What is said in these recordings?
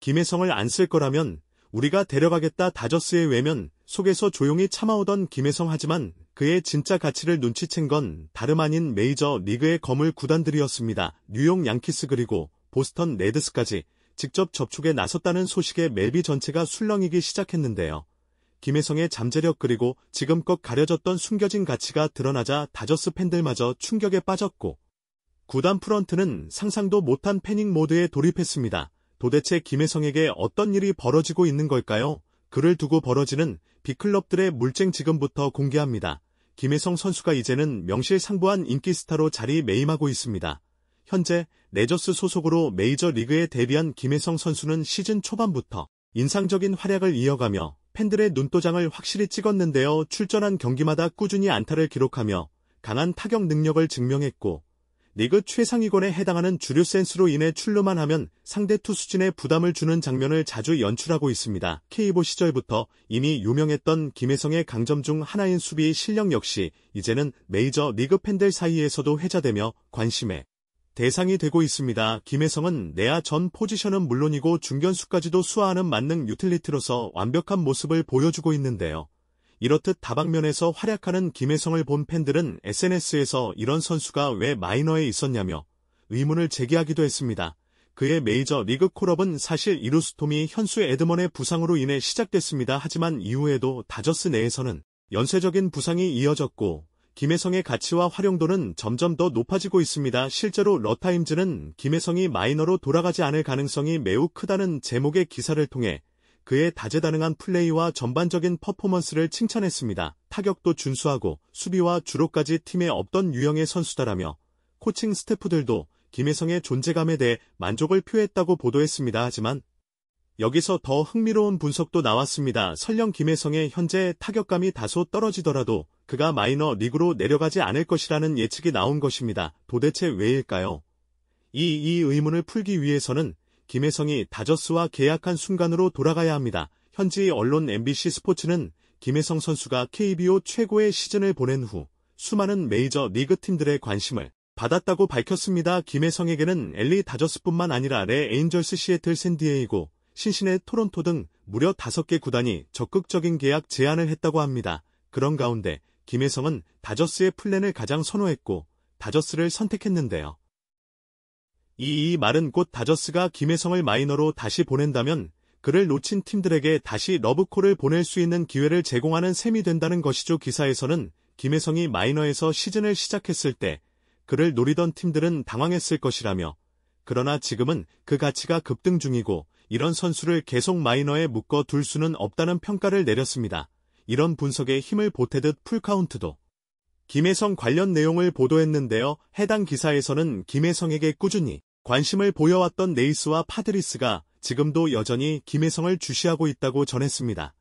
김혜성을 안 쓸 거라면 우리가 데려가겠다. 다저스의 외면 속에서 조용히 참아오던 김혜성. 하지만 그의 진짜 가치를 눈치챈 건 다름 아닌 메이저 리그의 거물 구단들이었습니다. 뉴욕 양키스 그리고 보스턴 레드스까지 직접 접촉에 나섰다는 소식에 멜비 전체가 술렁이기 시작했는데요. 김혜성의 잠재력 그리고 지금껏 가려졌던 숨겨진 가치가 드러나자 다저스 팬들마저 충격에 빠졌고 구단 프런트는 상상도 못한 패닉 모드에 돌입했습니다. 도대체 김혜성에게 어떤 일이 벌어지고 있는 걸까요? 그를 두고 벌어지는 빅클럽들의 물쟁 지금부터 공개합니다. 김혜성 선수가 이제는 명실상부한 인기 스타로 자리매임하고 있습니다. 현재 레저스 소속으로 메이저리그에 데뷔한 김혜성 선수는 시즌 초반부터 인상적인 활약을 이어가며 팬들의 눈도장을 확실히 찍었는데요. 출전한 경기마다 꾸준히 안타를 기록하며 강한 타격 능력을 증명했고 리그 최상위권에 해당하는 주류 센스로 인해 출루만 하면 상대 투수진에 부담을 주는 장면을 자주 연출하고 있습니다. K보 시절부터 이미 유명했던 김혜성의 강점 중 하나인 수비 실력 역시 이제는 메이저 리그 팬들 사이에서도 회자되며 관심의 대상이 되고 있습니다. 김혜성은 내야 전 포지션은 물론이고 중견수까지도 수하하는 만능 유틸리티로서 완벽한 모습을 보여주고 있는데요. 이렇듯 다방면에서 활약하는 김혜성을 본 팬들은 SNS에서 이런 선수가 왜 마이너에 있었냐며 의문을 제기하기도 했습니다. 그의 메이저 리그 콜업은 사실 이루스 토미 현수 에드먼의 부상으로 인해 시작됐습니다. 하지만 이후에도 다저스 내에서는 연쇄적인 부상이 이어졌고 김혜성의 가치와 활용도는 점점 더 높아지고 있습니다. 실제로 러타임즈는 김혜성이 마이너로 돌아가지 않을 가능성이 매우 크다는 제목의 기사를 통해 그의 다재다능한 플레이와 전반적인 퍼포먼스를 칭찬했습니다. 타격도 준수하고 수비와 주로까지 팀에 없던 유형의 선수다라며 코칭 스태프들도 김혜성의 존재감에 대해 만족을 표했다고 보도했습니다. 하지만 여기서 더 흥미로운 분석도 나왔습니다. 설령 김혜성의 현재 타격감이 다소 떨어지더라도 그가 마이너 리그로 내려가지 않을 것이라는 예측이 나온 것입니다. 도대체 왜일까요? 이 의문을 풀기 위해서는 김혜성이 다저스와 계약한 순간으로 돌아가야 합니다. 현지 언론 MBC 스포츠는 김혜성 선수가 KBO 최고의 시즌을 보낸 후 수많은 메이저 리그 팀들의 관심을 받았다고 밝혔습니다. 김혜성에게는 LA 다저스뿐만 아니라 레 에인절스, 시애틀, 샌디에이고, 신시내 토론토 등 무려 5개 구단이 적극적인 계약 제안을 했다고 합니다. 그런 가운데 김혜성은 다저스의 플랜을 가장 선호했고 다저스를 선택했는데요. 이 말은 곧 다저스가 김혜성을 마이너로 다시 보낸다면 그를 놓친 팀들에게 다시 러브콜을 보낼 수 있는 기회를 제공하는 셈이 된다는 것이죠. 기사에서는 김혜성이 마이너에서 시즌을 시작했을 때 그를 노리던 팀들은 당황했을 것이라며 그러나 지금은 그 가치가 급등 중이고 이런 선수를 계속 마이너에 묶어둘 수는 없다는 평가를 내렸습니다. 이런 분석에 힘을 보태듯 풀카운트도 김혜성 관련 내용을 보도했는데요. 해당 기사에서는 김혜성에게 꾸준히 관심을 보여왔던 네이스와 파드리스가 지금도 여전히 김혜성을 주시하고 있다고 전했습니다.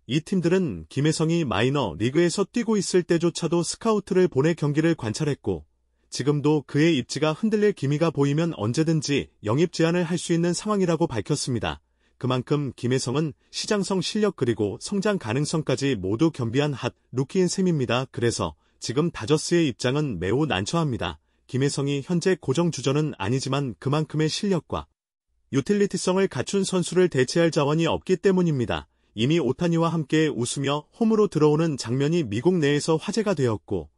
이 팀들은 김혜성이 마이너 리그에서 뛰고 있을 때조차도 스카우트를 보내 경기를 관찰했고 지금도 그의 입지가 흔들릴 기미가 보이면 언제든지 영입 제안을 할 수 있는 상황이라고 밝혔습니다. 그만큼 김혜성은 시장성 실력 그리고 성장 가능성까지 모두 겸비한 핫 루키인 셈입니다. 그래서 지금 다저스의 입장은 매우 난처합니다. 김혜성이 현재 고정 주전은 아니지만 그만큼의 실력과 유틸리티성을 갖춘 선수를 대체할 자원이 없기 때문입니다. 이미 오타니와 함께 웃으며 홈으로 들어오는 장면이 미국 내에서 화제가 되었고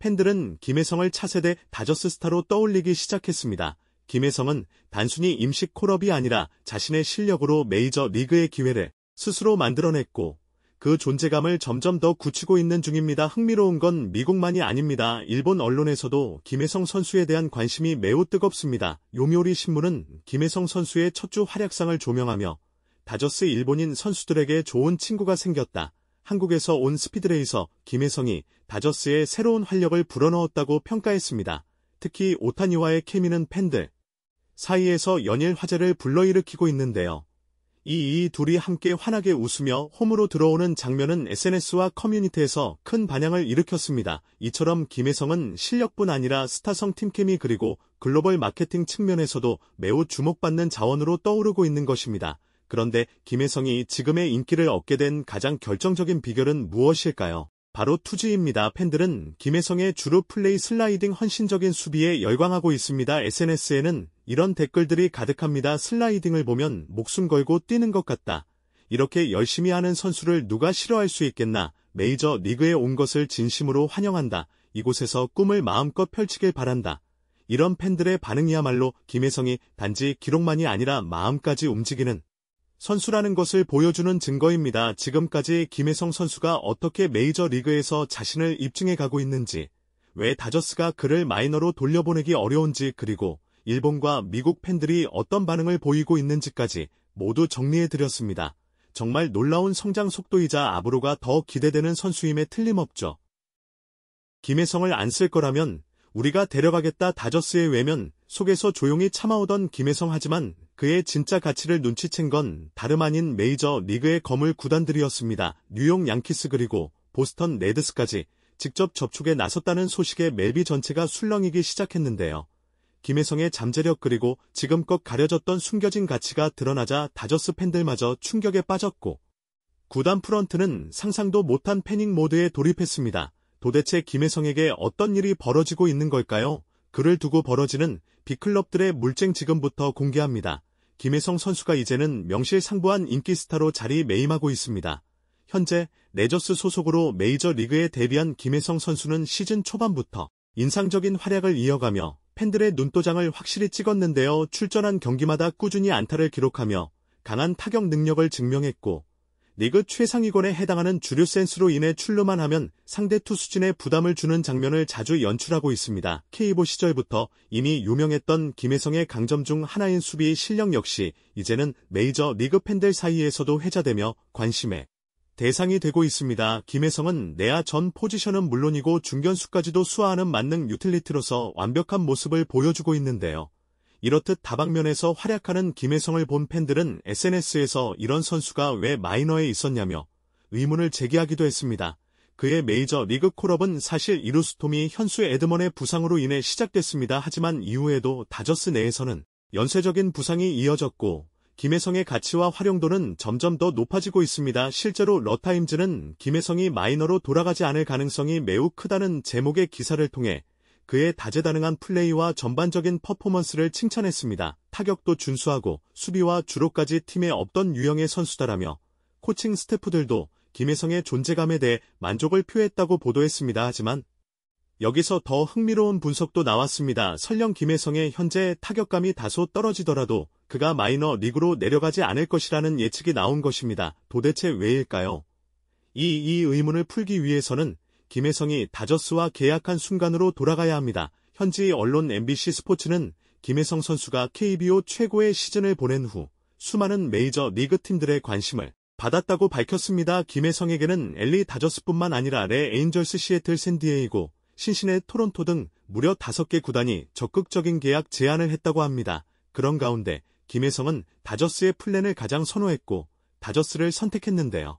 팬들은 김혜성을 차세대 다저스 스타로 떠올리기 시작했습니다. 김혜성은 단순히 임식 콜업이 아니라 자신의 실력으로 메이저 리그의 기회를 스스로 만들어냈고 그 존재감을 점점 더 굳히고 있는 중입니다. 흥미로운 건 미국만이 아닙니다. 일본 언론에서도 김혜성 선수에 대한 관심이 매우 뜨겁습니다. 요미우리 신문은 김혜성 선수의 첫 주 활약상을 조명하며 다저스 일본인 선수들에게 좋은 친구가 생겼다. 한국에서 온 스피드레이서 김혜성이 다저스의 새로운 활력을 불어넣었다고 평가했습니다. 특히 오타니와의 케미는 팬들 사이에서 연일 화제를 불러일으키고 있는데요. 이 둘이 함께 환하게 웃으며 홈으로 들어오는 장면은 SNS와 커뮤니티에서 큰 반향을 일으켰습니다. 이처럼 김혜성은 실력뿐 아니라 스타성 팀케미 그리고 글로벌 마케팅 측면에서도 매우 주목받는 자원으로 떠오르고 있는 것입니다. 그런데 김혜성이 지금의 인기를 얻게 된 가장 결정적인 비결은 무엇일까요? 바로 투지입니다. 팬들은 김혜성의 주루 플레이 슬라이딩 헌신적인 수비에 열광하고 있습니다. SNS에는 이런 댓글들이 가득합니다. 슬라이딩을 보면 목숨 걸고 뛰는 것 같다. 이렇게 열심히 하는 선수를 누가 싫어할 수 있겠나. 메이저 리그에 온 것을 진심으로 환영한다. 이곳에서 꿈을 마음껏 펼치길 바란다. 이런 팬들의 반응이야말로 김혜성이 단지 기록만이 아니라 마음까지 움직이는 선수라는 것을 보여주는 증거입니다. 지금까지 김혜성 선수가 어떻게 메이저 리그에서 자신을 입증해 가고 있는지, 왜 다저스가 그를 마이너로 돌려보내기 어려운지, 그리고 일본과 미국 팬들이 어떤 반응을 보이고 있는지까지 모두 정리해드렸습니다. 정말 놀라운 성장 속도이자 앞으로가 더 기대되는 선수임에 틀림없죠. 김혜성을 안 쓸 거라면 우리가 데려가겠다. 다저스의 외면 속에서 조용히 참아오던 김혜성, 하지만 그의 진짜 가치를 눈치챈 건 다름 아닌 메이저 리그의 거물 구단들이었습니다. 뉴욕 양키스 그리고 보스턴 레드스까지 직접 접촉에 나섰다는 소식에 멜비 전체가 술렁이기 시작했는데요. 김혜성의 잠재력 그리고 지금껏 가려졌던 숨겨진 가치가 드러나자 다저스 팬들마저 충격에 빠졌고, 구단 프런트는 상상도 못한 패닉 모드에 돌입했습니다. 도대체 김혜성에게 어떤 일이 벌어지고 있는 걸까요? 그를 두고 벌어지는 빅클럽들의 물쟁 지금부터 공개합니다. 김혜성 선수가 이제는 명실상부한 인기 스타로 자리매임하고 있습니다. 현재 레저스 소속으로 메이저 리그에 데뷔한 김혜성 선수는 시즌 초반부터 인상적인 활약을 이어가며 팬들의 눈도장을 확실히 찍었는데요. 출전한 경기마다 꾸준히 안타를 기록하며 강한 타격 능력을 증명했고, 리그 최상위권에 해당하는 주류 센스로 인해 출루만 하면 상대 투수진에 부담을 주는 장면을 자주 연출하고 있습니다. K보 시절부터 이미 유명했던 김혜성의 강점 중 하나인 수비 실력 역시 이제는 메이저 리그 팬들 사이에서도 회자되며 관심의 대상이 되고 있습니다. 김혜성은 내야 전 포지션은 물론이고 중견수까지도 수하하는 만능 유틸리티로서 완벽한 모습을 보여주고 있는데요. 이렇듯 다방면에서 활약하는 김혜성을 본 팬들은 SNS에서 이런 선수가 왜 마이너에 있었냐며 의문을 제기하기도 했습니다. 그의 메이저 리그 콜업은 사실 이루스 토미 현수 에드먼의 부상으로 인해 시작됐습니다. 하지만 이후에도 다저스 내에서는 연쇄적인 부상이 이어졌고, 김혜성의 가치와 활용도는 점점 더 높아지고 있습니다. 실제로 러타임즈는 김혜성이 마이너로 돌아가지 않을 가능성이 매우 크다는 제목의 기사를 통해 그의 다재다능한 플레이와 전반적인 퍼포먼스를 칭찬했습니다. 타격도 준수하고 수비와 주로까지 팀에 없던 유형의 선수다라며 코칭 스태프들도 김혜성의 존재감에 대해 만족을 표했다고 보도했습니다. 하지만 여기서 더 흥미로운 분석도 나왔습니다. 설령 김혜성의 현재 타격감이 다소 떨어지더라도 그가 마이너 리그로 내려가지 않을 것이라는 예측이 나온 것입니다. 도대체 왜일까요? 이 의문을 풀기 위해서는 김혜성이 다저스와 계약한 순간으로 돌아가야 합니다. 현지 언론 MBC 스포츠는 김혜성 선수가 KBO 최고의 시즌을 보낸 후 수많은 메이저 리그 팀들의 관심을 받았다고 밝혔습니다. 김혜성에게는 LA 다저스뿐만 아니라 레 에인절스, 시애틀, 샌디에이고, 신시내, 토론토 등 무려 5개 구단이 적극적인 계약 제안을 했다고 합니다. 그런 가운데 김혜성은 다저스의 플랜을 가장 선호했고 다저스를 선택했는데요.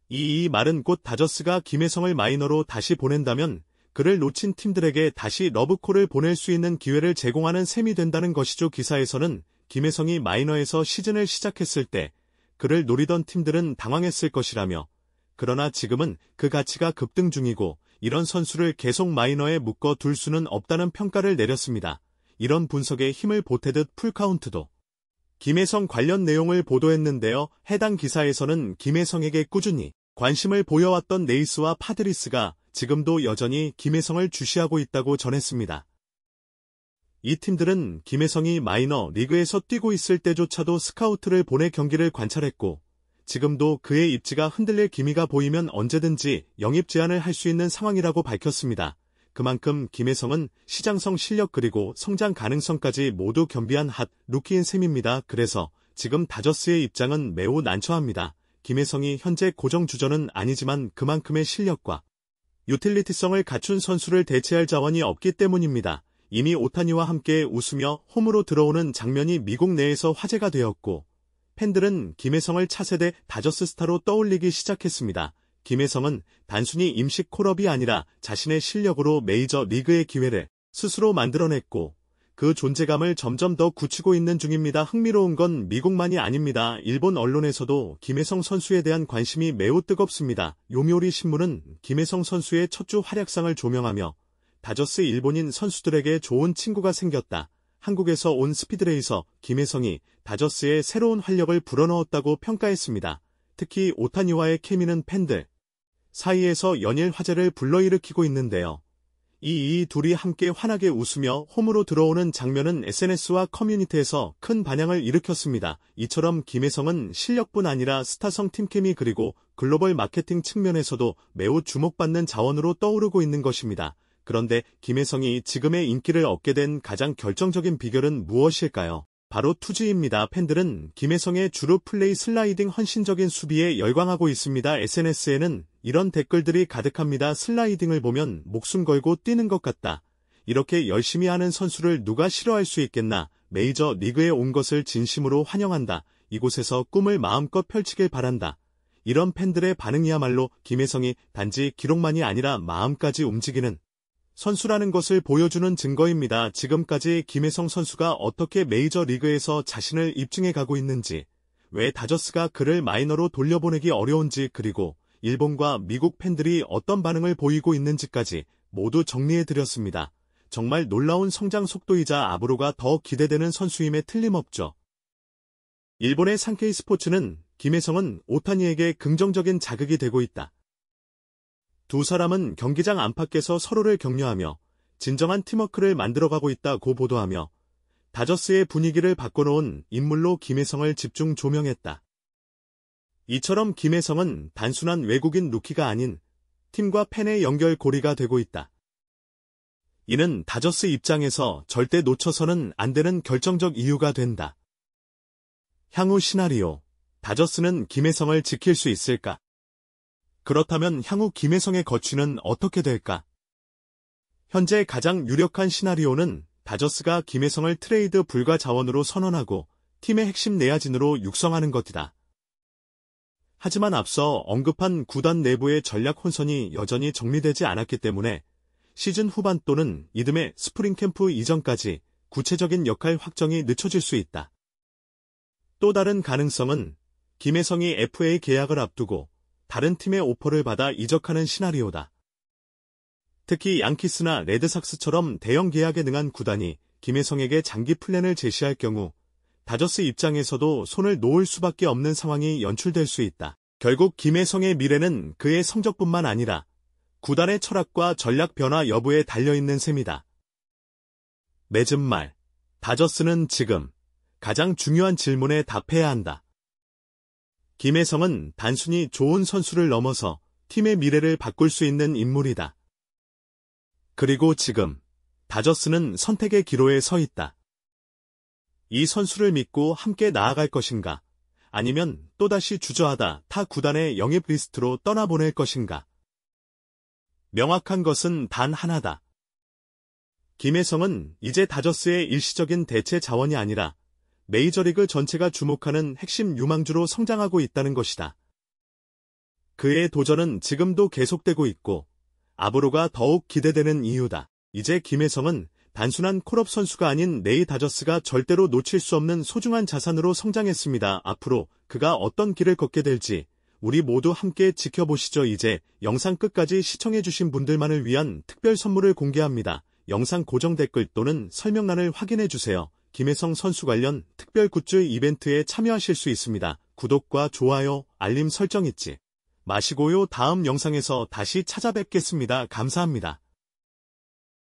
이 말은 곧 다저스가 김혜성을 마이너로 다시 보낸다면 그를 놓친 팀들에게 다시 러브콜을 보낼 수 있는 기회를 제공하는 셈이 된다는 것이죠. 기사에서는 김혜성이 마이너에서 시즌을 시작했을 때 그를 노리던 팀들은 당황했을 것이라며, 그러나 지금은 그 가치가 급등 중이고 이런 선수를 계속 마이너에 묶어 둘 수는 없다는 평가를 내렸습니다. 이런 분석에 힘을 보태듯 풀카운트도 김혜성 관련 내용을 보도했는데요. 해당 기사에서는 김혜성에게 꾸준히 관심을 보여왔던 네이스와 파드리스가 지금도 여전히 김혜성을 주시하고 있다고 전했습니다. 이 팀들은 김혜성이 마이너 리그에서 뛰고 있을 때조차도 스카우트를 보내 경기를 관찰했고, 지금도 그의 입지가 흔들릴 기미가 보이면 언제든지 영입 제안을 할 수 있는 상황이라고 밝혔습니다. 그만큼 김혜성은 시장성 실력 그리고 성장 가능성까지 모두 겸비한 핫 루키인 셈입니다. 그래서 지금 다저스의 입장은 매우 난처합니다. 김혜성이 현재 고정 주전은 아니지만 그만큼의 실력과 유틸리티성을 갖춘 선수를 대체할 자원이 없기 때문입니다. 이미 오타니와 함께 웃으며 홈으로 들어오는 장면이 미국 내에서 화제가 되었고, 팬들은 김혜성을 차세대 다저스 스타로 떠올리기 시작했습니다. 김혜성은 단순히 임시 콜업이 아니라 자신의 실력으로 메이저 리그의 기회를 스스로 만들어냈고, 그 존재감을 점점 더 굳히고 있는 중입니다. 흥미로운 건 미국만이 아닙니다. 일본 언론에서도 김혜성 선수에 대한 관심이 매우 뜨겁습니다. 요미우리 신문은 김혜성 선수의 첫 주 활약상을 조명하며 다저스 일본인 선수들에게 좋은 친구가 생겼다. 한국에서 온 스피드레이서 김혜성이 다저스에 새로운 활력을 불어넣었다고 평가했습니다. 특히 오타니와의 케미는 팬들 사이에서 연일 화제를 불러일으키고 있는데요. 이 둘이 함께 환하게 웃으며 홈으로 들어오는 장면은 SNS와 커뮤니티에서 큰 반향을 일으켰습니다. 이처럼 김혜성은 실력뿐 아니라 스타성 팀케미 그리고 글로벌 마케팅 측면에서도 매우 주목받는 자원으로 떠오르고 있는 것입니다. 그런데 김혜성이 지금의 인기를 얻게 된 가장 결정적인 비결은 무엇일까요? 바로 투지입니다. 팬들은 김혜성의 주루 플레이 슬라이딩 헌신적인 수비에 열광하고 있습니다. SNS에는 이런 댓글들이 가득합니다. 슬라이딩을 보면 목숨 걸고 뛰는 것 같다. 이렇게 열심히 하는 선수를 누가 싫어할 수 있겠나. 메이저 리그에 온 것을 진심으로 환영한다. 이곳에서 꿈을 마음껏 펼치길 바란다. 이런 팬들의 반응이야말로 김혜성이 단지 기록만이 아니라 마음까지 움직이는 선수라는 것을 보여주는 증거입니다. 지금까지 김혜성 선수가 어떻게 메이저 리그에서 자신을 입증해 가고 있는지, 왜 다저스가 그를 마이너로 돌려보내기 어려운지, 그리고 일본과 미국 팬들이 어떤 반응을 보이고 있는지까지 모두 정리해드렸습니다. 정말 놀라운 성장 속도이자 앞으로가 더 기대되는 선수임에 틀림없죠. 일본의 산케이 스포츠는 김혜성은 오타니에게 긍정적인 자극이 되고 있다. 두 사람은 경기장 안팎에서 서로를 격려하며 진정한 팀워크를 만들어가고 있다고 보도하며 다저스의 분위기를 바꿔놓은 인물로 김혜성을 집중 조명했다. 이처럼 김혜성은 단순한 외국인 루키가 아닌 팀과 팬의 연결고리가 되고 있다. 이는 다저스 입장에서 절대 놓쳐서는 안 되는 결정적 이유가 된다. 향후 시나리오, 다저스는 김혜성을 지킬 수 있을까? 그렇다면 향후 김혜성의 거취는 어떻게 될까? 현재 가장 유력한 시나리오는 다저스가 김혜성을 트레이드 불가 자원으로 선언하고 팀의 핵심 내야진으로 육성하는 것이다. 하지만 앞서 언급한 구단 내부의 전략 혼선이 여전히 정리되지 않았기 때문에 시즌 후반 또는 이듬해 스프링 캠프 이전까지 구체적인 역할 확정이 늦춰질 수 있다. 또 다른 가능성은 김혜성이 FA 계약을 앞두고 다른 팀의 오퍼를 받아 이적하는 시나리오다. 특히 양키스나 레드삭스처럼 대형 계약에 능한 구단이 김혜성에게 장기 플랜을 제시할 경우 다저스 입장에서도 손을 놓을 수밖에 없는 상황이 연출될 수 있다. 결국 김혜성의 미래는 그의 성적뿐만 아니라 구단의 철학과 전략 변화 여부에 달려있는 셈이다. 맺은 말, 다저스는 지금 가장 중요한 질문에 답해야 한다. 김혜성은 단순히 좋은 선수를 넘어서 팀의 미래를 바꿀 수 있는 인물이다. 그리고 지금 다저스는 선택의 기로에 서 있다. 이 선수를 믿고 함께 나아갈 것인가? 아니면 또다시 주저하다 타 구단의 영입 리스트로 떠나보낼 것인가? 명확한 것은 단 하나다. 김혜성은 이제 다저스의 일시적인 대체 자원이 아니라 메이저리그 전체가 주목하는 핵심 유망주로 성장하고 있다는 것이다. 그의 도전은 지금도 계속되고 있고 앞으로가 더욱 기대되는 이유다. 이제 김혜성은 단순한 콜업 선수가 아닌 내일 다저스가 절대로 놓칠 수 없는 소중한 자산으로 성장했습니다. 앞으로 그가 어떤 길을 걷게 될지 우리 모두 함께 지켜보시죠. 이제 영상 끝까지 시청해주신 분들만을 위한 특별 선물을 공개합니다. 영상 고정 댓글 또는 설명란을 확인해주세요. 김혜성 선수 관련 특별 굿즈 이벤트에 참여하실 수 있습니다. 구독과 좋아요, 알림 설정 잊지 마시고요. 다음 영상에서 다시 찾아뵙겠습니다. 감사합니다.